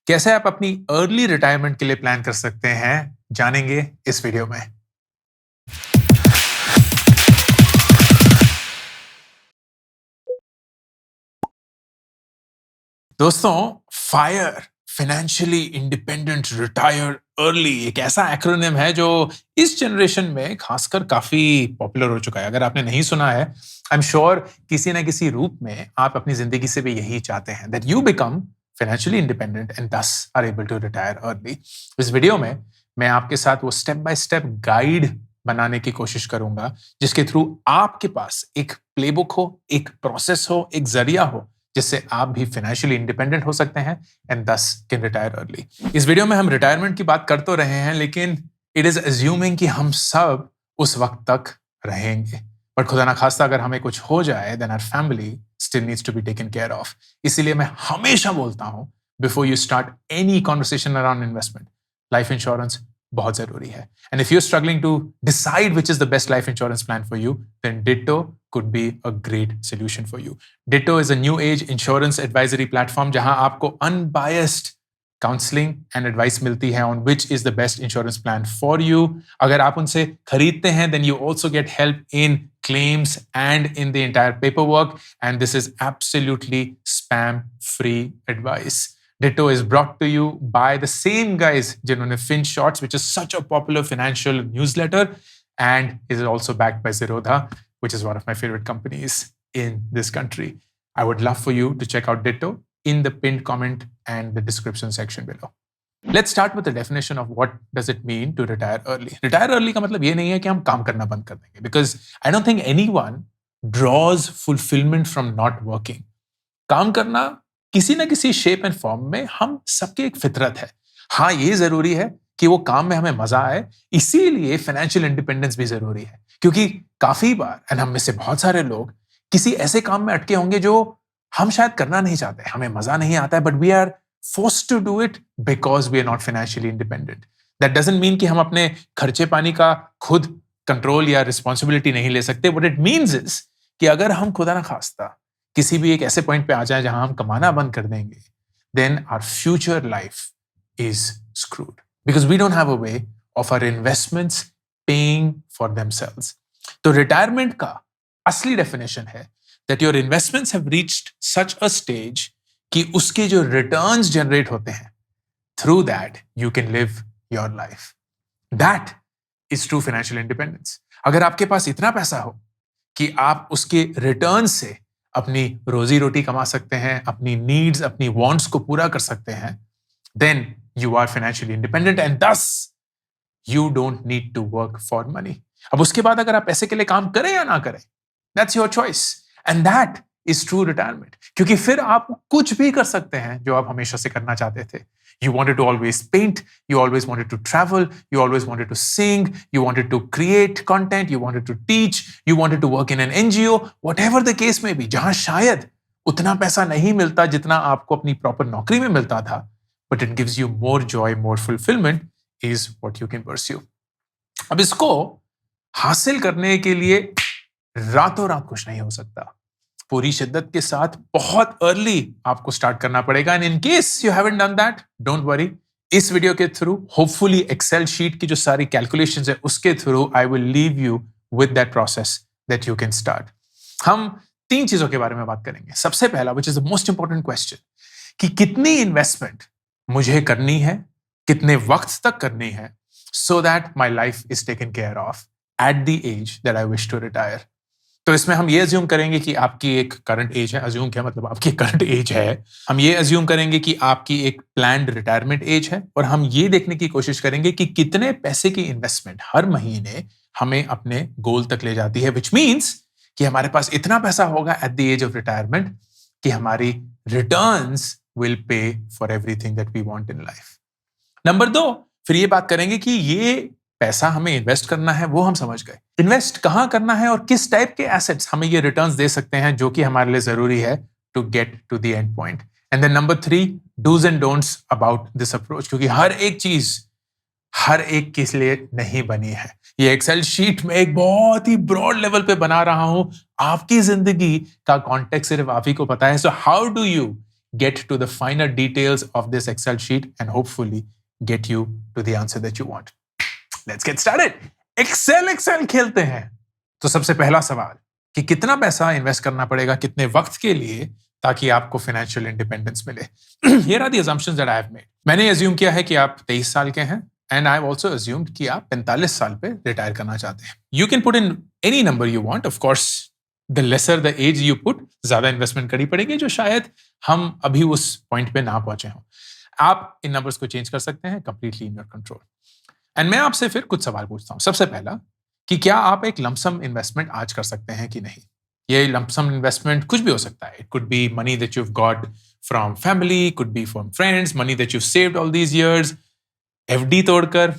कैसे आप अपनी अर्ली रिटायरमेंट के लिए प्लान कर सकते हैं, जानेंगे इस वीडियो में। दोस्तों, fire financially independent retire early एक ऐसा एक्रोनिम है जो इस जनरेशन में खासकर काफी पॉपुलर हो चुका है। अगर आपने नहीं सुना है, आई एम श्योर किसी ना किसी रूप में आप अपनी जिंदगी से भी यही चाहते हैं, that you become financially independent and thus are able to retire early. इस वीडियो में मैं आपके साथ वो स्टेप बाय स्टेप गाइड बनाने की कोशिश करूंगा जिसके थ्रू आपके पास एक प्लेबुक हो, एक प्रोसेस हो, एक जरिया हो जिससे आप भी फाइनेंशियली इंडिपेंडेंट हो सकते हैं एंड दस कैन रिटायर अर्ली। इस वीडियो में हम रिटायरमेंट की बात कर तो रहे हैं, लेकिन इट इज अज्यूमिंग कि हम सब उस वक्त तक रहेंगे। पर खुदा ना खास्ता अगर हमें कुछ हो जाए, then our family still needs to be taken care of. इसीलिए मैं हमेशा बोलता हूं, before you start any conversation around investment, life insurance बहुत जरूरी है। And if you are struggling to decide which is the best life insurance plan for you, then ditto could be a great solution for you. Ditto is a new age insurance advisory platform जहां आपको unbiased counseling and advice मिलती है on which is the best insurance plan for you. अगर आप उनसे खरीदते हैं, then you also get help in claims and in the entire paperwork, and this is absolutely spam free advice. Ditto is brought to you by the same guys जिन्होंने FinShots, which is such a popular financial newsletter, and is also backed by Zerodha, which is one of my favorite companies in this country. I would love for you to check out Ditto in the pinned comment and the description section below. Let's start with the definition of what does it mean to retire early. Retire early का मतलब ये नहीं है कि हम काम करना बंद कर देंगे, because I don't think anyone draws fulfillment from not working. काम करना किसी ना किसी शेप एंड फॉर्म में हम सबकी एक फितरत है। हाँ, ये जरूरी है कि वो काम में हमें मजा आए, इसीलिए फाइनेंशियल इंडिपेंडेंस भी जरूरी है। क्योंकि काफी बार, एंड हम में से बहुत सारे लोग किसी ऐसे काम में अटके होंगे जो हम शायद करना नहीं चाहते, हमें मजा नहीं आता है, but we are forced to do it because we are not financially independent. That doesn't mean कि हम अपने खर्चे पानी का खुद कंट्रोल या रिस्पॉन्सिबिलिटी नहीं ले सकते। व्हाट इट मीन्स इज कि अगर हम खुदा ना खास्ता किसी भी एक ऐसे पॉइंट पे आ जाए जहां हम कमाना बंद कर देंगे, then our future life is screwed because we don't have a way of our investments paying for themselves. तो रिटायरमेंट का असली डेफिनेशन है that your investments have reached such a stage कि उसके जो रिटर्न्स जनरेट होते हैं, through that you can live your life. That is true financial independence. अगर आपके पास इतना पैसा हो कि आप उसके रिटर्न से अपनी रोजी रोटी कमा सकते हैं, अपनी नीड्स, अपनी वांट्स को पूरा कर सकते हैं, then you are financially independent and thus you don't need to work for money. अब उसके बाद अगर आप पैसे के लिए काम करें या ना करें, that's your choice and that is true retirement. क्योंकि फिर आप कुछ भी कर सकते हैं जो आप हमेशा से करना चाहते थे। You wanted to always paint, you always wanted to travel, you always wanted to sing, you wanted to create content, you wanted to teach, you wanted to work in an NGO, whatever the case may be, जहां शायद उतना पैसा नहीं मिलता जितना आपको अपनी proper नौकरी में मिलता था, but it gives you more joy, more fulfillment is what you can pursue. अब इसको हासिल करने के लिए रातों रात कुछ नहीं हो सकता। पूरी शिद्दत के साथ बहुत अर्ली आपको स्टार्ट करना पड़ेगा। And in case you haven't done that, don't worry, इस वीडियो के थ्रू होपफुली एक्सेल शीट की जो सारी कैलकुलेशंस है उसके through I will leave you with that process that you can start. हम तीन चीजों के बारे में बात करेंगे। सबसे पहला, विच is the most important question, कि कितनी इन्वेस्टमेंट मुझे करनी है, कितने वक्त तक करनी है, so that my life is taken care of at the age that I wish to retire. तो इसमें हम ये अज्यूम करेंगे कि आपकी एक करंट एज है। अज्यूम क्या मतलब, आपकी करंट एज है। हम ये अज्यूम करेंगे कि आपकी एक प्लान्ड रिटायरमेंट एज है, और हम ये देखने की कोशिश करेंगे कि कितने पैसे की इन्वेस्टमेंट हर महीने हमें अपने गोल तक ले जाती है, विच मीन्स कि हमारे पास इतना पैसा होगा at the age of retirement कि हमारी returns will pay for everything that we want in life. Number 2, फिर ये बात करेंगे कि ये पैसा हमें इन्वेस्ट करना है, वो हम समझ गए। इन्वेस्ट कहाँ करना है और किस टाइप के एसेट्स हमें ये रिटर्न्स दे सकते हैं जो कि हमारे लिए जरूरी है to get to the end point. And then number 3, dos and don'ts about this approach, क्योंकि हर एक चीज हर एक के लिए नहीं बनी है। ये एक्सेल शीट में एक बहुत ही ब्रॉड लेवल पे बना रहा हूं, आपकी जिंदगी का कॉन्टेक्स्ट सिर्फ आप ही को पता है। So how do you get to the finer details of this Excel sheet and hopefully get you to the answer that you want. Let's get started. Excel खेलते हैं। तो सबसे पहला सवाल कि कितना पैसा इन्वेस्ट करना पड़ेगा कितने वक्त के लिए ताकि आपको फाइनेंशियल इंडिपेंडेंस मिले। Here are the assumptions that I have made. मैंने अज्यूम किया है कि आप 23 साल के हैं and I have also assumed कि आप 45 साल पे रिटायर करना चाहते हैं। You can put in any number you want. Of course, the lesser the age you put, ज्यादा इन्वेस्टमेंट करनी पड़ेगी जो शायद हम अभी उस पॉइंट पे ना पहुंचे हों। आप इन नंबर्स को चेंज कर सकते हैं, completely in your control. And मैं आपसे फिर कुछ सवाल पूछता हूं। सबसे पहला कि क्या आप एक लमसम इन्वेस्टमेंट आज कर सकते हैं कि नहीं। ये लमसम इन्वेस्टमेंट कुछ भी हो सकता है। It could be money that you have got from family, could be from friends, money that you saved all these years, FD तोड़कर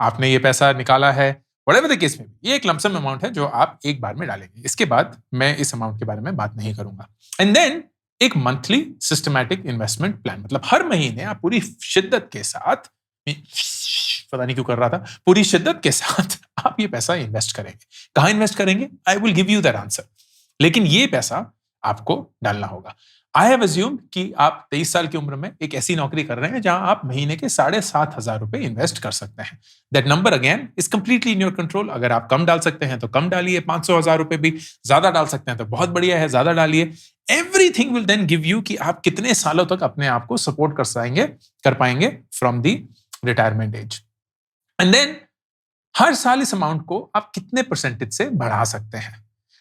आपने ये पैसा निकाला है, व्हाटएवर द केस में। ये एक लमसम अमाउंट है जो आप एक बार में डालेंगे। इसके बाद मैं इस अमाउंट के बारे में बात नहीं करूंगा। एंड देन एक मंथली सिस्टमैटिक इन्वेस्टमेंट प्लान, मतलब हर महीने आप पूरी शिद्दत के साथ, पता नहीं क्यों कर रहा था, पूरी शिद्दत के साथ आप ये पैसा इन्वेस्ट करेंगे। कहां इन्वेस्ट करेंगे? I will give you that answer, लेकिन ये पैसा आपको डालना होगा। आई हैव अज्यूम्ड कि आप 23 साल की उम्र में एक ऐसी नौकरी कर रहे हैं जहां आप महीने के 7,500 रुपए इन्वेस्ट कर सकते हैं। That number again is completely in your control. अगर आप कम डाल सकते हैं तो कम डालिए, 500,000 रुपए भी। ज्यादा डाल सकते हैं तो बहुत बढ़िया है, ज्यादा डालिए। Everything will then give you कि आप कितने सालों तक अपने आप को सपोर्ट कर पाएंगे from the retirement age. And then हर साल इस अमाउंट को आप कितने परसेंटेज से बढ़ा सकते हैं।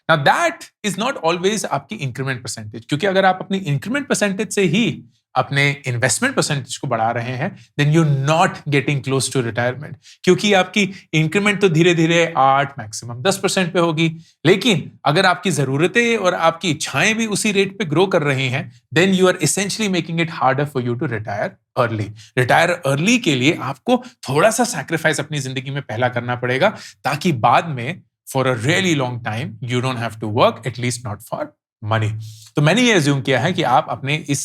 Now that is not always आपकी इंक्रीमेंट परसेंटेज, क्योंकि अगर आप अपनी इंक्रीमेंट परसेंटेज से ही अपने इन्वेस्टमेंट परसेंटेज को बढ़ा रहे हैं, then you're not getting close to retirement, क्योंकि आपकी इंक्रीमेंट तो धीरे धीरे 8 मैक्सिमम 10% पे होगी। लेकिन अगर आपकी जरूरतें और आपकी इच्छाएं भी उसी रेट पे ग्रो कर रही हैं, then you are essentially making it harder for you to retire early. Retire early के लिए आपको थोड़ा सा सैक्रिफाइस अपनी जिंदगी में पहला करना पड़ेगा, ताकि बाद में for a really long time you don't have to work, at least not for money. तो मैंने ये assume किया है कि आप अपने इस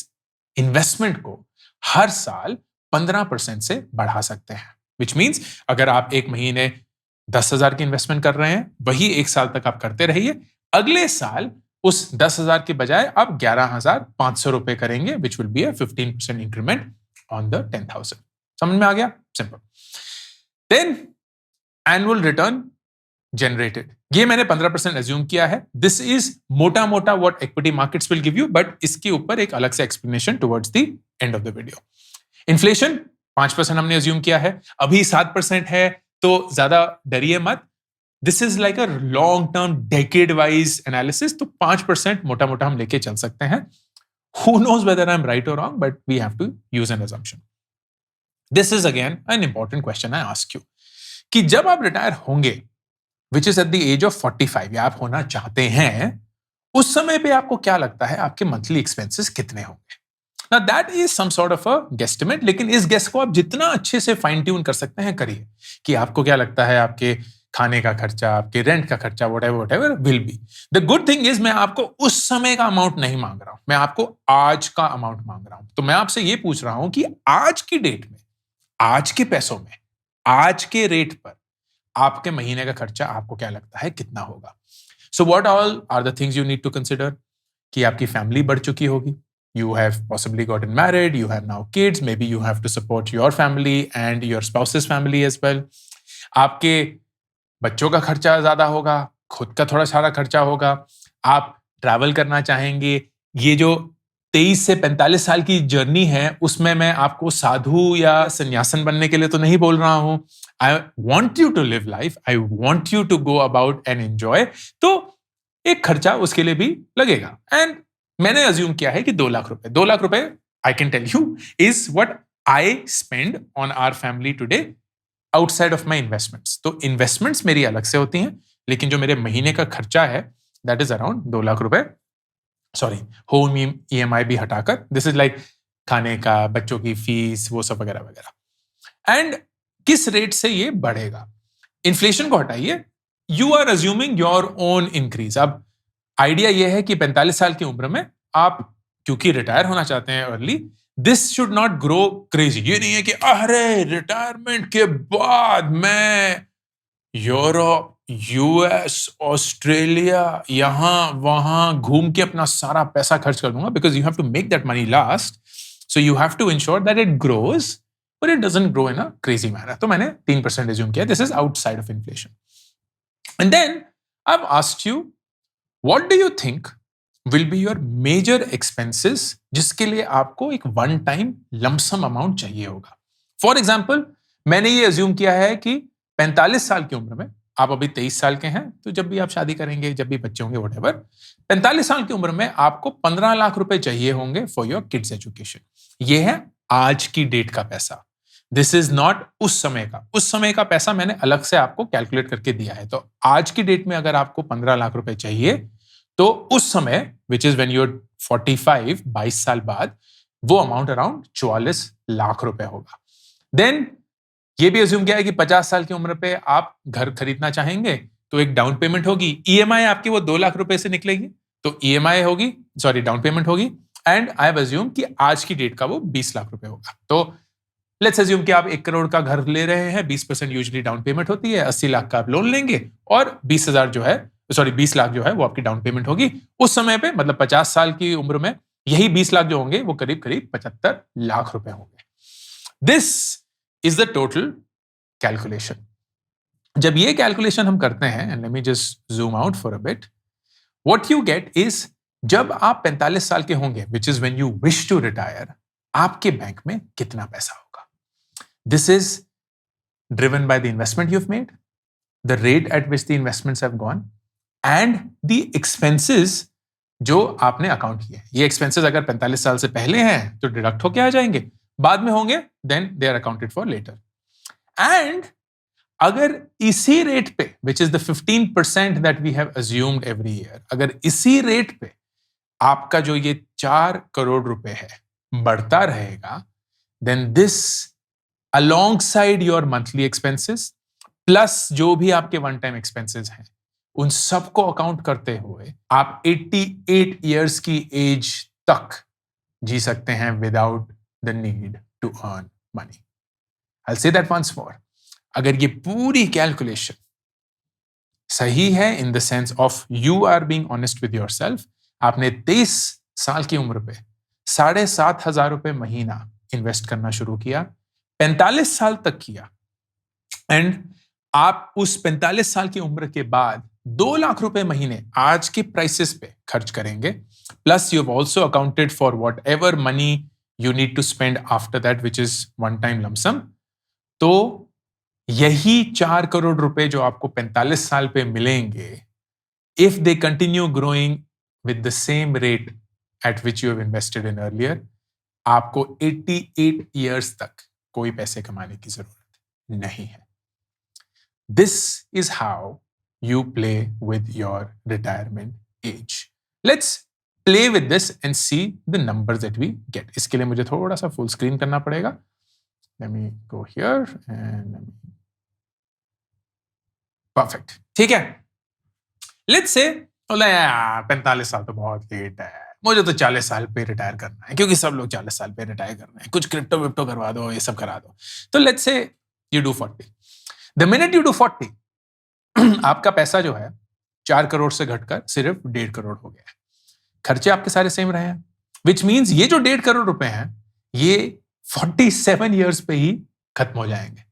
इन्वेस्टमेंट को हर साल 15% से बढ़ा सकते हैं, which means अगर आप एक महीने 10,000 की इन्वेस्टमेंट कर रहे हैं, वही एक साल तक आप करते रहिए। अगले साल उस 10,000 के बजाय आप 11,500 रुपए करेंगे, which will be a 15% increment on the 10,000. समझ में आ गया? Simple. Then annual return generated, ये मैंने 15% assume किया है। This is मोटा मोटा what equity markets will give you, but इसके ऊपर एक अलग से explanation towards the end of the video. Inflation 5% हमने assume किया है, अभी 7% है, तो ज्यादा डरिए मत। This is like a long term decade wise analysis, तो 5% मोटा मोटा हम लेके चल सकते हैं। Who knows whether I'm right or wrong, but we have to use an assumption. This is again an important question I ask you, कि जब आप रिटायर होंगे, which is at the age of 45, या आप होना चाहते हैं, उस समय पे आपको क्या लगता है आपके मंथली एक्सपेंसेस कितने होंगे? Now that is some sort of a guesstimate, लेकिन इस गेस को आप जितना अच्छे से फाइन ट्यून कर सकते हैं करिए, कि आपको क्या लगता है आपके खाने का खर्चा, आपके रेंट का खर्चा, whatever will be. The good thing is मैं आपको उस समय का अमाउंट नहीं मांग रहा हूं, मैं आपको आज का अमाउंट मांग रहा हूं। तो मैं आपसे ये पूछ रहा हूं कि आज की डेट में, आज के पैसों में, आज के रेट पर आपके महीने का खर्चा आपको क्या लगता है कितना होगा? So what all are the things you need to consider? कि आपकी फैमिली बढ़ चुकी होगी, you have possibly gotten married, you have now kids, maybe you have to support your family and your spouse's family as well. आपके बच्चों का खर्चा ज्यादा होगा, खुद का थोड़ा सारा खर्चा होगा, आप ट्रैवल करना चाहेंगे। ये जो 23 से 45 साल की जर्नी है, उसमें मैं आपको साधु या सन्यासन बनने के लिए तो नहीं बोल रहा हूं। I want you to live life, I want you to go about and enjoy. तो एक खर्चा उसके लिए भी लगेगा। एंड मैंने अज्यूम किया है कि 2 लाख रुपए, 2 लाख रुपए I can tell you is what I spend on our family today outside of my investments. तो इन्वेस्टमेंट्स मेरी अलग से होती हैं, लेकिन जो मेरे महीने का खर्चा है दैट इज अराउंड 2 लाख रुपए। सॉरी, होम EMI भी हटाकर, दिस इज लाइक खाने का, बच्चों की फीस, वो सब वगैरह वगैरह। एंड किस रेट से ये बढ़ेगा? इन्फ्लेशन को हटाइए, you are assuming your own increase. अब आइडिया ये है कि 45 साल की उम्र में आप क्योंकि रिटायर होना चाहते हैं early, this should not grow crazy. ये नहीं है कि अरे रिटायरमेंट के बाद मैं यूरोप, यूएस, ऑस्ट्रेलिया, यहाँ वहां घूम के अपना सारा पैसा खर्च कर दूंगा, because you have to make that money last, so you have to ensure that it grows, but it doesn't grow in a crazy manner. तो मैंने 3% एज्यूम किया. This is outside of inflation. And then I have asked you, what do you think will be your major expenses जिसके लिए आपको एक one time lump sum amount चाहिए होगा. For example, मैंने ये अज्यूम किया है कि 45 साल की उम्र में, आप अभी 23 साल के हैं, तो जब भी आप शादी करेंगे, जब भी बच्चे होंगे, वट एवर, 45 साल की उम्र में आपको 15 लाख रुपए चाहिए होंगे फॉर योर किड्स एजुकेशन. ये है आज की डेट का पैसा. दिस इज नॉट उस समय का. उस समय का पैसा मैंने अलग से आपको कैलकुलेट करके दिया है. तो आज की डेट में अगर आपको 15 लाख रुपए चाहिए, तो उस समय, which is when you are 45, 22 साल बाद, वो अमाउंट अराउंड 44 लाख रुपए होगा. देन ये भी अज्यूम किया है कि 50 साल की उम्र पे आप घर खरीदना चाहेंगे, तो एक डाउन पेमेंट होगी. ईएमआई आपकी वो 2 लाख रुपए से निकलेगी, तो ईएमआई होगी, सॉरी डाउन पेमेंट होगी. एंड आई हैव अज्यूम कि आज की डेट का वो 20 लाख रुपए होगा. तो लेट्स अज्यूम कि आप 1 करोड़ का घर ले रहे हैं, 20% यूजुअली डाउन पेमेंट होती है, 80 लाख का आप लोन लेंगे, और 20,000 जो है, सॉरी 20 लाख जो है वो आपकी डाउन पेमेंट होगी. उस समय पे, मतलब 50 साल की उम्र में, यही 20 लाख जो होंगे वो करीब करीब 75 लाख रुपए होंगे. This is the total calculation. जब ये कैलकुलेशन हम करते हैं, and let me just zoom out for a bit, what you get is, जब आप 45 साल के होंगे, which is when you wish to retire, आपके बैंक में कितना पैसा होगा. This is driven by the investment you have made, the rate at which the investments have gone, and the expenses जो आपने अकाउंट किए. ये एक्सपेंसेस अगर 45 साल से पहले हैं तो डिडक्ट होके आ जाएंगे, बाद में होंगे then they are accounted for later. And अगर इसी रेट पे, which is the 15% that we have assumed every year, अगर इसी रेट पे आपका जो ये 4 करोड़ रुपए है बढ़ता रहेगा, then this alongside your monthly expenses plus जो भी आपके वन टाइम एक्सपेंसेस हैं, उन सबको अकाउंट करते हुए आप 88 इयर्स की एज तक जी सकते हैं without the need to earn money. I'll say that once more. अगर ये पूरी कैलकुलेशन सही है, in the sense of you are being honest with yourself, आपने 23 साल की उम्र पे 7,500 रुपए महीना इन्वेस्ट करना शुरू किया, 45 साल तक किया, एंड आप उस 45 साल की उम्र के बाद 2 लाख रुपए महीने आज के प्राइसेस पे खर्च करेंगे, plus you have also accounted for whatever money you need to spend after that, which is one time lump sum. तो यही 4 करोड़ रुपए जो आपको 45 साल पे मिलेंगे, if they continue growing with the same rate at which you have invested in earlier, आपको 88 years तक कोई पैसे कमाने की जरूरत नहीं है. This is how you play with your retirement age. Let's play with this and see the numbers that we get. इसके लिए मुझे थोड़ा सा फुल स्क्रीन करना पड़ेगा. Let me go here and let me... Perfect. ठीक है. Let's say 45 साल तो बहुत लेट है, मुझे तो 40 साल पे रिटायर करना है, क्योंकि सब लोग 40 साल पे रिटायर कर रहे हैं, कुछ क्रिप्टो विप्टो करवा दो, ये सब करा दो. तो let's say you do 40. The minute you do 40, आपका पैसा जो है 4 करोड़ से घटकर सिर्फ 1.5 करोड़ हो गया है. खर्चे आपके सारे सेम रहे हैं, विच मीन्स ये जो 1.5 करोड़ रुपए हैं, ये 47 इयर्स पे ही खत्म हो जाएंगे.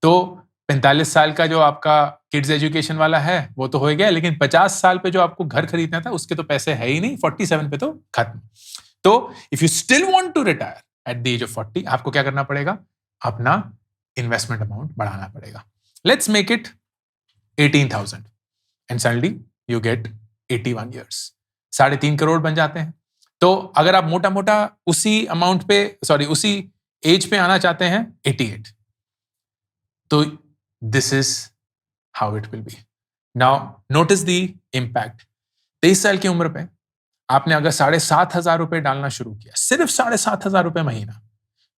तो 45 साल का जो आपका किड्स एजुकेशन वाला है वो तो हो गया, लेकिन 50 साल पे जो आपको घर खरीदना था उसके तो पैसे है ही नहीं, 47 पे तो खत्म. तो if you still want to retire at the age of 40, आपको क्या करना पड़ेगा? अपना इन्वेस्टमेंट अमाउंट बढ़ाना पड़ेगा. Let's make it 18,000 and suddenly you get 81 years. 3.5 crore बन जाते हैं. तो अगर आप मोटा मोटा उसी अमाउंट पे, सॉरी उसी एज पे आना चाहते हैं, 88, तो this is how it will B. Now notice the impact. 23 साल की उम्र पे आपने अगर 7,500 रुपए डालना शुरू किया, सिर्फ 7,500 रुपए महीना,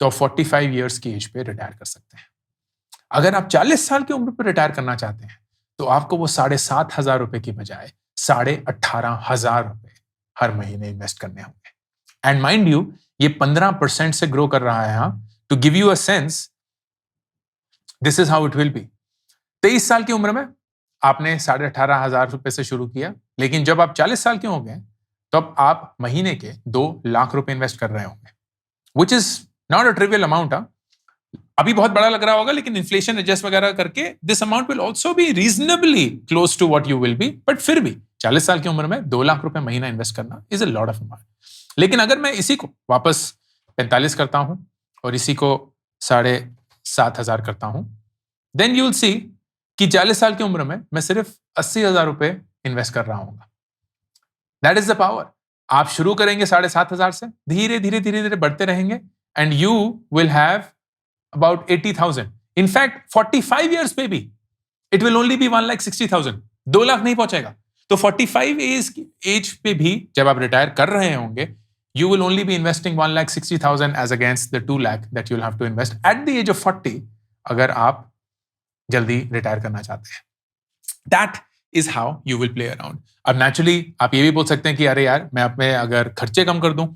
तो आप 45 इयर्स की एज पे रिटायर कर सकते हैं. अगर आप 40 साल की उम्र पे रिटायर करना चाहते हैं, तो आपको वो 7,500 रुपए की बजाय 18,500 रुपए हर महीने इन्वेस्ट करने होंगे. एंड माइंड यू, ये 15% से ग्रो कर रहा है. यहां to give you a sense, this is how it will be. 23 साल की उम्र में आपने 18,500 रुपए से शुरू किया, लेकिन जब आप 40 साल के हो गए, तब आप महीने के 2 लाख रुपए इन्वेस्ट कर रहे होंगे, which is not a trivial amount. अभी बहुत बड़ा लग रहा होगा, लेकिन इन्फ्लेशन एडजस्ट वगैरह करके this amount will also be reasonably close to what you will be, but फिर भी 40 साल की उम्र में 2 लाख रुपए महीना इन्वेस्ट करना is a lot of amount. लेकिन अगर मैं इसी को वापस 45 करता हूं और इसी को 7,500 करता हूं, देन यू विल सी कि 40 साल की उम्र में मैं सिर्फ 80,000 रुपए इन्वेस्ट कर रहा हूँ। That is the power. आप शुरू करेंगे 7,500 से, धीरे धीरे धीरे धीरे बढ़ते रहेंगे, and you will have about 80,000. In fact, 45 years पे भी it will only be 1,60,000. 2 lakh नहीं पहुंचेगा। तो 45 एज पे भी जब आप रिटायर कर रहे होंगे, you will only be investing 1,60,000 as against the 2 lakh that you'll have to invest at the age of 40 अगर आप जल्दी रिटायर करना चाहते हैं। That is how you will play around. अब naturally आप ये भी बोल सकते हैं कि अरे यार, मैं अपने अगर खर्चे कम कर दूं,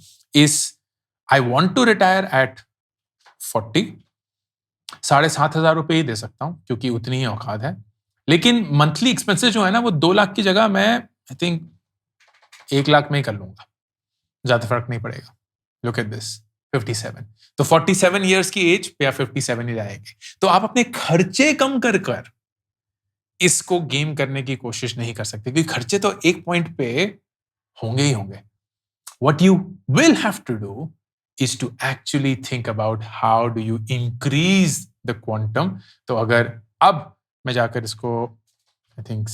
I want to retire at 40, 7,500 रुपए ही दे सकता हूं क्योंकि उतनी ही औकात है, लेकिन मंथली एक्सपेंसेस जो है ना, वो 2 लाख की जगह मैं आई थिंक 1 लाख में ही कर लूंगा, ज्यादा फर्क नहीं पड़ेगा। Look at this, 57। तो 47 इयर्स की एज पे आप 57 ही जाएंगे। तो आप अपने खर्चे कम कर कर इसको गेम करने की कोशिश नहीं कर सकते, क्योंकि खर्चे तो एक पॉइंट पे होंगे ही होंगे। What you will have to do is to actually think about how do you increase the quantum. तो अगर अब मैं जाकर इसको आई थिंक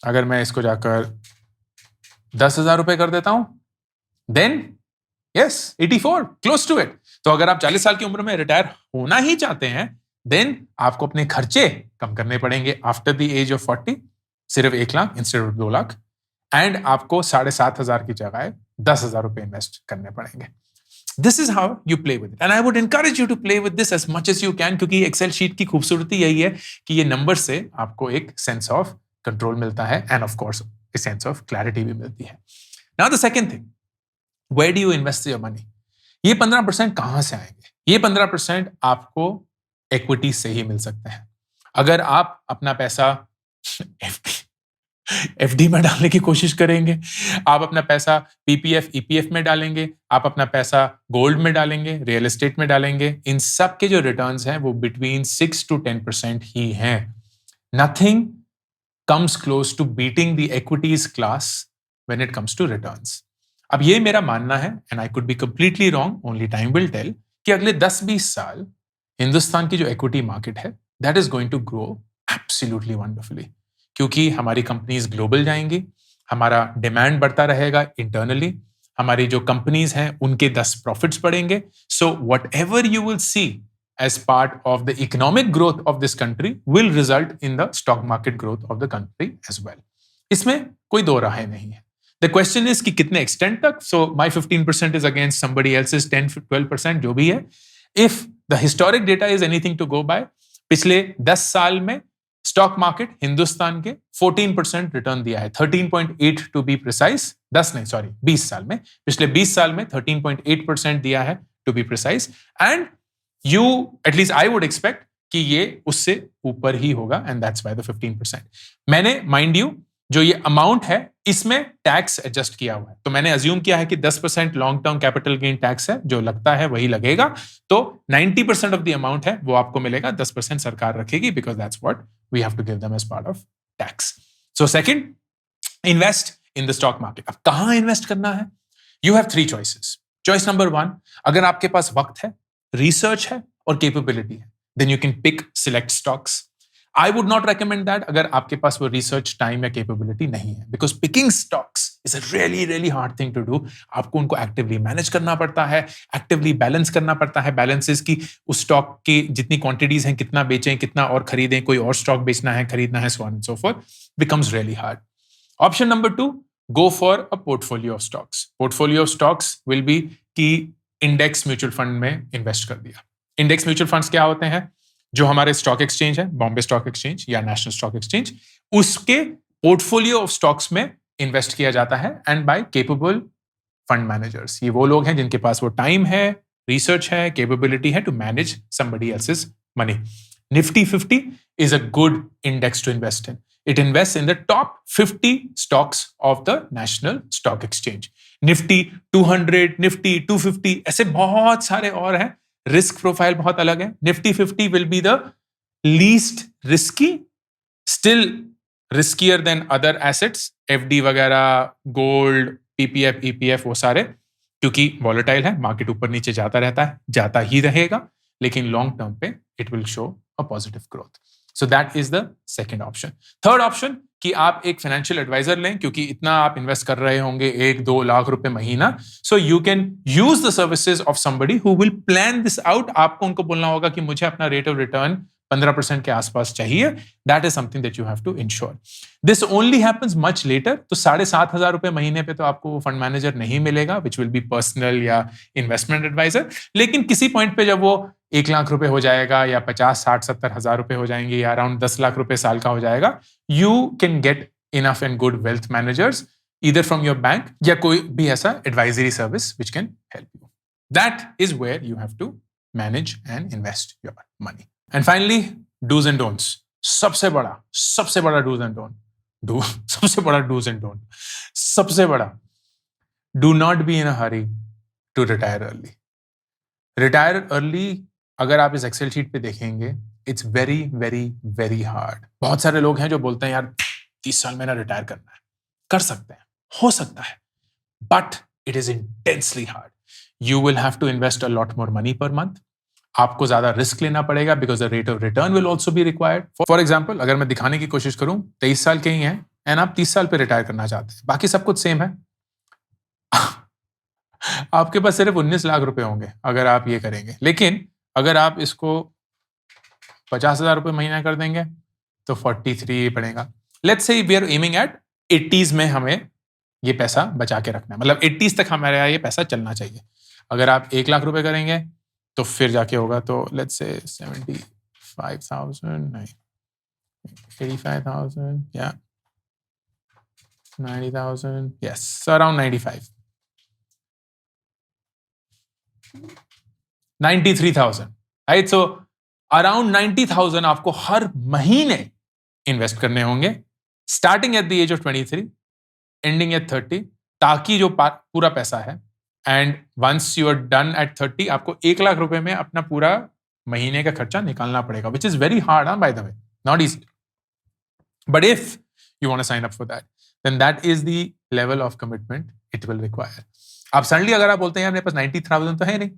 अगर मैं इसको जाकर 10,000 रुपए कर देता हूं, then yes 84, close to it. तो अगर आप 40 साल की उम्र में रिटायर होना ही चाहते हैं, देन आपको अपने खर्चे कम करने पड़ेंगे आफ्टर द एज ऑफ 40, सिर्फ 1 lakh instead of 2 lakh, and आपको 7,500 की जगह 10,000 रुपए इन्वेस्ट करने पड़ेंगे। This is how you play with it, and I would encourage you to play with this as much as you can, क्योंकि एक्सेल शीट की खूबसूरती यही है कि ये नंबर से आपको एक सेंस ऑफ कंट्रोल मिलता है, and of course a sense of clarity भी मिलती है। Now the second thing, where do you invest your money? ये 15% कहां से आएंगे? ये 15% आपको इक्विटी से ही मिल सकते हैं। अगर आप अपना पैसा एफडी में डालने की कोशिश करेंगे, आप अपना पैसा पीपीएफ ईपीएफ में डालेंगे, आप अपना पैसा गोल्ड में डालेंगे, रियल एस्टेट में डालेंगे, इन सब के जो रिटर्न्स हैं वो बिटवीन 6 to 10% ही हैं। Nothing comes close to beating the equities class when it comes to returns. अब ये मेरा मानना है, and I could be completely wrong, only time will tell, कि अगले 10-20 साल हिंदुस्तान की जो इक्विटी मार्केट है, that is going to grow absolutely wonderfully, क्योंकि हमारी कंपनीज ग्लोबल जाएंगी, हमारा डिमांड बढ़ता रहेगा इंटरनली, हमारी जो कंपनीज हैं उनके 10 प्रॉफिट्स बढ़ेंगे। So whatever you will see as part of the economic growth of this country will result in the stock market growth of the country as well. इसमें कोई दो राहें नहीं है। द क्वेश्चन इज कि कितने extent तक। So my 15% is against somebody else's 10-12%, जो भी है। If the historic data is anything to go by, पिछले 10 साल में स्टॉक मार्केट हिंदुस्तान के 14% रिटर्न दिया है, 13.8 टू बी प्रिसाइज। 20 साल में, पिछले 20 साल में 13.8% दिया है to be precise, and you at least I would expect कि ये उससे ऊपर ही होगा, एंड दैट्स वाई द 15%। मैंने माइंड यू जो ये अमाउंट है इसमें टैक्स एडजस्ट किया हुआ है, तो मैंने अज्यूम किया है कि 10% long term capital gain tax है, जो लगता है वही लगेगा। तो 90% ऑफ द अमाउंट है वो आपको मिलेगा, 10% सरकार रखेगी, because that's what we have to give them as part of tax. So second, invest in the stock market. अब कहां इन्वेस्ट करना है? You have 3 choices. Choice number 1, अगर आपके पास वक्त है, रिसर्च है और कैपेबिलिटी है, then you can pick select stocks. I would not recommend that अगर आपके पास वो रिसर्च टाइम या कैपेबिलिटी नहीं है, because picking stocks is a really hard thing to do. आपको उनको एक्टिवली मैनेज करना पड़ता है, एक्टिवली बैलेंस करना पड़ता है, बैलेंसेस की उस स्टॉक की जितनी क्वांटिटीज हैं, कितना बेचें, कितना और खरीदें, कोई और स्टॉक बेचना है, खरीदना है, so on and so forth, becomes really hard. Option number 2, go for a portfolio of stocks. Portfolio of stocks will be कि इंडेक्स म्यूचुअल फंड में इन्वेस्ट कर दिया। इंडेक्स म्यूचुअल फंड्स क्या होते हैं? जो हमारे स्टॉक एक्सचेंज है, बॉम्बे स्टॉक एक्सचेंज या नेशनल स्टॉक एक्सचेंज, उसके पोर्टफोलियो ऑफ स्टॉक्स में इन्वेस्ट किया जाता है, and by capable fund managers. ये वो लोग हैं जिनके पास वो टाइम है, रिसर्च है, कैपेबिलिटी है to manage somebody else's money. Nifty 50 is a good index to invest in. It invests in the top 50 stocks of the National Stock Exchange. Nifty 200, Nifty 250, ऐसे बहुत सारे और हैं. रिस्क प्रोफाइल बहुत अलग है. Nifty 50 will be the least risky, still riskier than other assets, FD वगैरह, gold, PPF, EPF, वो सारे, क्योंकि वॉलेटाइल है, मार्केट ऊपर नीचे जाता रहता है, जाता ही रहेगा, लेकिन लॉन्ग टर्म पे it will show a positive growth. So that is the second option. Third option कि आप एक फाइनेंशियल एडवाइजर लें, क्योंकि इतना आप इन्वेस्ट कर रहे होंगे 1-2 लाख रुपए महीना, so you can use the services of somebody who will plan this out. आपको उनको बोलना होगा कि मुझे अपना रेट ऑफ रिटर्न 15% के आसपास चाहिए. That is something that you have to ensure. This only happens much later. तो 7,500 रुपए महीने पे तो आपको फंड मैनेजर नहीं मिलेगा, विच विल बी पर्सनल या इन्वेस्टमेंट एडवाइजर. लेकिन किसी पॉइंट पे जब वो 1 लाख रुपए हो जाएगा, या 50, 60, 70 हजार रुपए हो जाएंगे, या अराउंड 10 लाख रुपए साल का हो जाएगा, you can get enough and good wealth managers either from your bank या कोई भी ऐसा advisory service which can help you. That is where you have to manage and invest your money. And finally, do's and don'ts. सबसे बड़ा do's and don't. सबसे बड़ा do's and don't. सबसे बड़ा, do not be in a hurry to retire early. Retire early, अगर आप इस Excel sheet पे देखेंगे, it's very very very hard. बहुत सारे लोग हैं जो बोलते हैं यार 30 साल में ना रिटायर करना है. कर सकते हैं, हो सकता है, but it is intensely hard. You will have to invest a lot more money per month. आपको ज्यादा रिस्क लेना पड़ेगा because the rate of return will also be required. For example, अगर मैं दिखाने की कोशिश करूं, 23 साल के ही हैं एंड आप 30 साल पे रिटायर करना चाहते हैं, बाकी सब कुछ सेम है. आपके पास सिर्फ 19 लाख रुपए होंगे अगर आप ये करेंगे. लेकिन अगर आप इसको 50,000 रुपए महीना कर देंगे तो 43 पड़ेगा. Let's say we are aiming at 80s में हमें ये पैसा बचा के रखना है, मतलब 80s तक हमारे ये पैसा चलना चाहिए. अगर आप 1 लाख रुपए करेंगे तो फिर जाके होगा, तो लेट्स से 75,000, नहीं 85,000 या 90,000, yes, so around 93,000, right? So around 90,000 आपको हर महीने इन्वेस्ट करने होंगे, starting at the age of 23, ending at 30, ताकि जो पूरा पैसा है, and once you are done at 30, आपको 1 लाख रुपए में अपना पूरा महीने का खर्चा निकालना पड़ेगा, which is very hard, by the way, not easy. But if you want to sign up for that, then that is the level of commitment it will require. आप सडनली अगर आप बोलते हैं यार मेरे पास 90,000 तो है नहीं,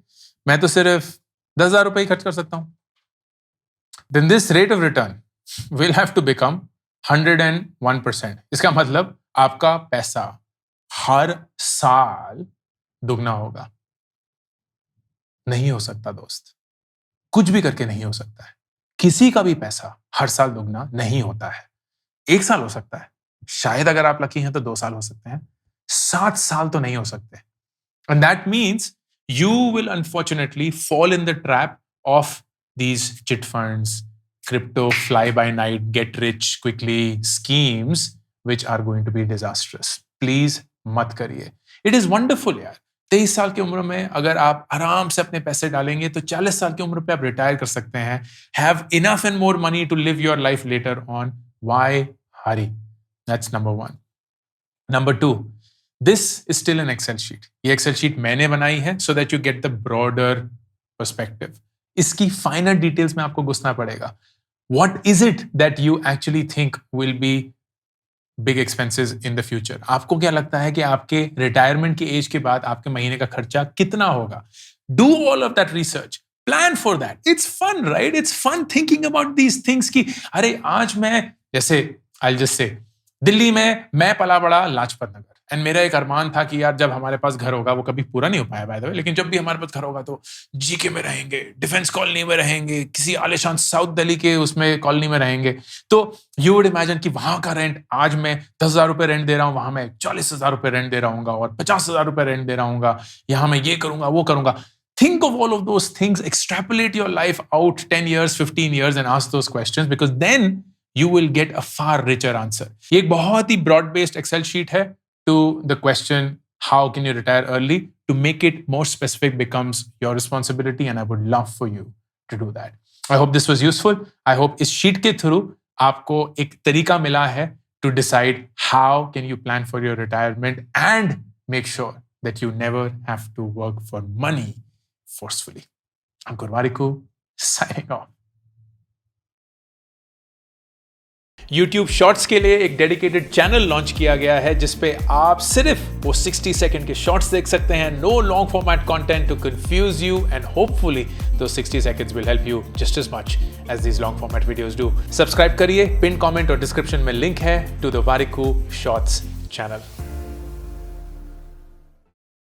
मैं तो सिर्फ 10,000 रुपए ही खर्च कर सकता हूं, then this rate of return will have to become 101%. इसका मतलब आपका पैसा हर साल दुगना होगा. नहीं हो सकता दोस्त, कुछ भी करके नहीं हो सकता है. किसी का भी पैसा हर साल दुगना नहीं होता है. 1 साल हो सकता है, शायद अगर आप लकी हैं तो 2 साल हो सकते हैं, 7 साल तो नहीं हो सकते. And that means you will unfortunately fall in the trap of these chit funds, crypto, fly by night, get rich quickly schemes, which are going to be disastrous. Please मत करिए. It is wonderful यार. 23 साल की उम्र में अगर आप आराम से अपने पैसे डालेंगे तो 40 साल की उम्र पे आप रिटायर कर सकते हैं. Have enough and more money to live your life later on. Why hurry? That's number one. Number two, this is still an Excel sheet. ये Excel sheet मैंने बनाई है so that you get the broader perspective. इसकी finer details में आपको घुसना पड़ेगा. What is it that you actually think will be big expenses in the future? आपको क्या लगता है कि आपके रिटायरमेंट की एज के बाद आपके महीने का खर्चा कितना होगा? Do all of that research. Plan for that. It's fun, right? It's fun thinking about these things कि अरे आज मैं जैसे I'll just say दिल्ली में मैं पला बड़ा लाजपत नगर, एंड मेरा एक अरमान था कि यार जब हमारे पास घर होगा, वो कभी पूरा नहीं हो पाया बाय द वे, लेकिन जब भी हमारे पास घर होगा तो जीके में रहेंगे, डिफेंस कॉलोनी में रहेंगे, किसी आलिशान साउथ दिल्ली के उसमें कॉलोनी में रहेंगे. तो यू वुड इमेजिन कि वहां का रेंट आज मैं 10,000 रुपए रेंट दे रहा हूं, वहां मैं 40,000 रुपए रेंट दे रहा हूँ और 50,000 रुपए रेंट दे रहा हूँ, यहाँ मैं ये करूंगा वो करूंगा. Think of all of those things, extrapolate your life out 10 years, 15 years and ask those questions, because then you will get a far richer answer. ये एक बहुत ही broad based Excel sheet है to the question how can you retire early. To make it more specific becomes your responsibility, and I would love for you to do that. I hope this was useful. I hope इस sheet के through आपको एक तरीका मिला है to decide how can you plan for your retirement and make sure that you never have to work for money forcefully. I'm Gurvariku, signing off. YouTube Shorts के लिए एक डेडिकेटेड चैनल लॉन्च किया गया है जिसपे आप सिर्फ वो 60 सेकंड के शॉर्ट्स देख सकते हैं. No long format content to confuse you and hopefully those 60 seconds will help you just as much as these long format videos do. Subscribe करिए, पिन कमेंट और डिस्क्रिप्शन में लिंक है to the Variku Shorts channel.